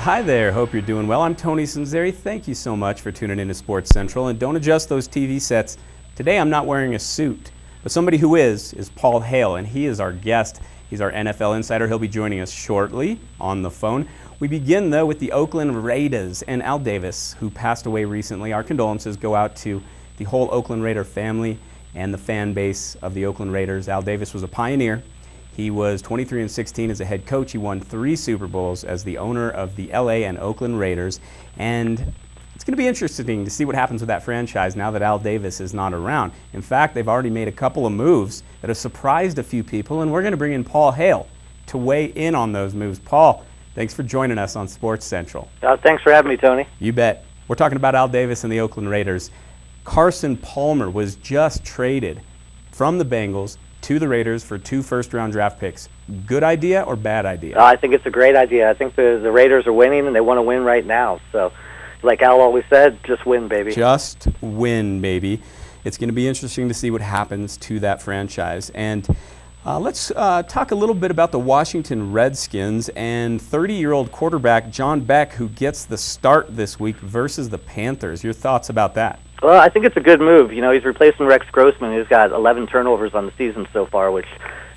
Hi there, hope you're doing well. I'm Tony Sanzeri. Thank you so much for tuning in to Sports Central. And don't adjust those TV sets. Today I'm not wearing a suit, but somebody who is Paul Hale, and he is our guest. He's our NFL insider. He'll be joining us shortly on the phone. We begin, though, with the Oakland Raiders and Al Davis, who passed away recently. Our condolences go out to the whole Oakland Raider family and the fan base of the Oakland Raiders. Al Davis was a pioneer. He was 23-16 as a head coach. He won 3 Super Bowls as the owner of the LA and Oakland Raiders. And it's going to be interesting to see what happens with that franchise now that Al Davis is not around. In fact, they've already made a couple of moves that have surprised a few people, and we're going to bring in Paul Hale to weigh in on those moves. Paul, thanks for joining us on Sports Central. Thanks for having me, Tony. You bet. We're talking about Al Davis and the Oakland Raiders. Carson Palmer was just traded from the Bengals to the Raiders for 2 first-round draft picks. Good idea or bad idea? I think it's a great idea. I think the Raiders are winning, and they want to win right now. So, like Al always said, just win, baby. Just win, baby. It's going to be interesting to see what happens to that franchise. And let's talk a little bit about the Washington Redskins and 30-year-old quarterback John Beck, who gets the start this week versus the Panthers. Your thoughts about that? Well, I think it's a good move. You know, he's replacing Rex Grossman, who's got 11 turnovers on the season so far, which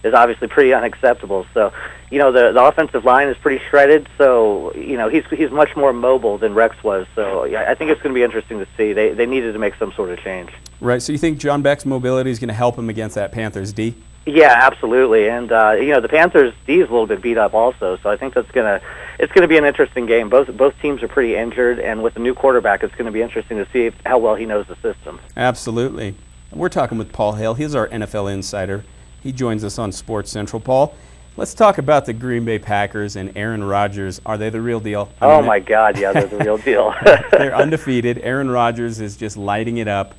is obviously pretty unacceptable. So, you know, the offensive line is pretty shredded, so, you know, he's much more mobile than Rex was. So yeah, I think it's going to be interesting to see. They needed to make some sort of change. Right, so you think John Beck's mobility is going to help him against that Panthers D? Yeah, absolutely. And, you know, the Panthers D is a little bit beat up also, so I think it's going to be an interesting game. Both teams are pretty injured, and with the new quarterback, it's going to be interesting to see how well he knows the system. Absolutely. We're talking with Paul Hale. He's our NFL insider. He joins us on Sports Central. Paul, let's talk about the Green Bay Packers and Aaron Rodgers. Are they the real deal? My God, yeah, they're the real deal. They're undefeated. Aaron Rodgers is just lighting it up.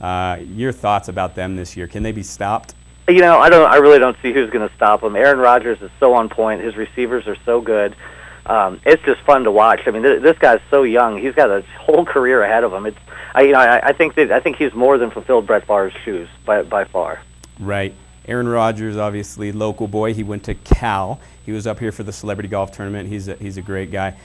Your thoughts about them this year? Can they be stopped? You know, I really don't see who's going to stop him. Aaron Rodgers is so on point. His receivers are so good. It's just fun to watch. I mean, this guy's so young. He's got a whole career ahead of him. I think he's more than fulfilled Brett Favre's shoes by far. Right. Aaron Rodgers, obviously local boy. He went to Cal. He was up here for the celebrity golf tournament. He's a great guy.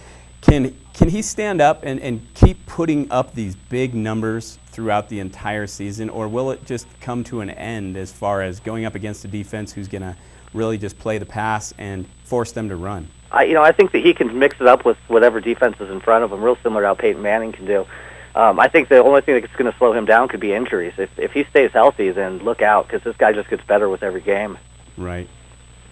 Can he stand up and keep putting up these big numbers throughout the entire season, or will it just come to an end as far as going up against a defense who's going to really just play the pass and force them to run? I think that he can mix it up with whatever defense is in front of him, real similar to how Peyton Manning can do. I think the only thing that's going to slow him down could be injuries. If he stays healthy, then look out, because this guy just gets better with every game. Right.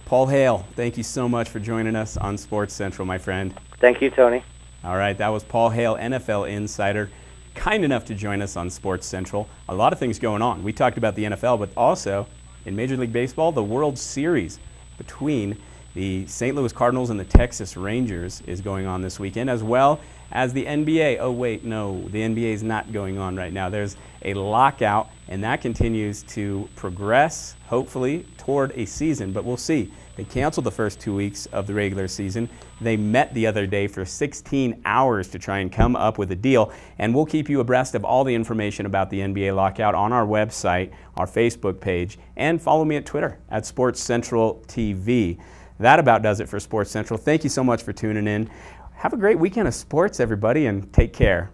Paul Hale, thank you so much for joining us on Sports Central, my friend. Thank you, Tony. All right, that was Paul Hale, NFL insider, kind enough to join us on Sports Central. A lot of things going on. We talked about the NFL, but also in Major League Baseball, the World Series between the St. Louis Cardinals and the Texas Rangers is going on this weekend, as well as the NBA. Oh, wait, no, the NBA is not going on right now. There's a lockout, and that continues to progress, hopefully, toward a season, but we'll see. They canceled the first 2 weeks of the regular season. They met the other day for 16 hours to try and come up with a deal, and we'll keep you abreast of all the information about the NBA lockout on our website, our Facebook page, and follow me at Twitter at Sports Central TV. That about does it for Sports Central. Thank you so much for tuning in. Have a great weekend of sports, everybody, and take care.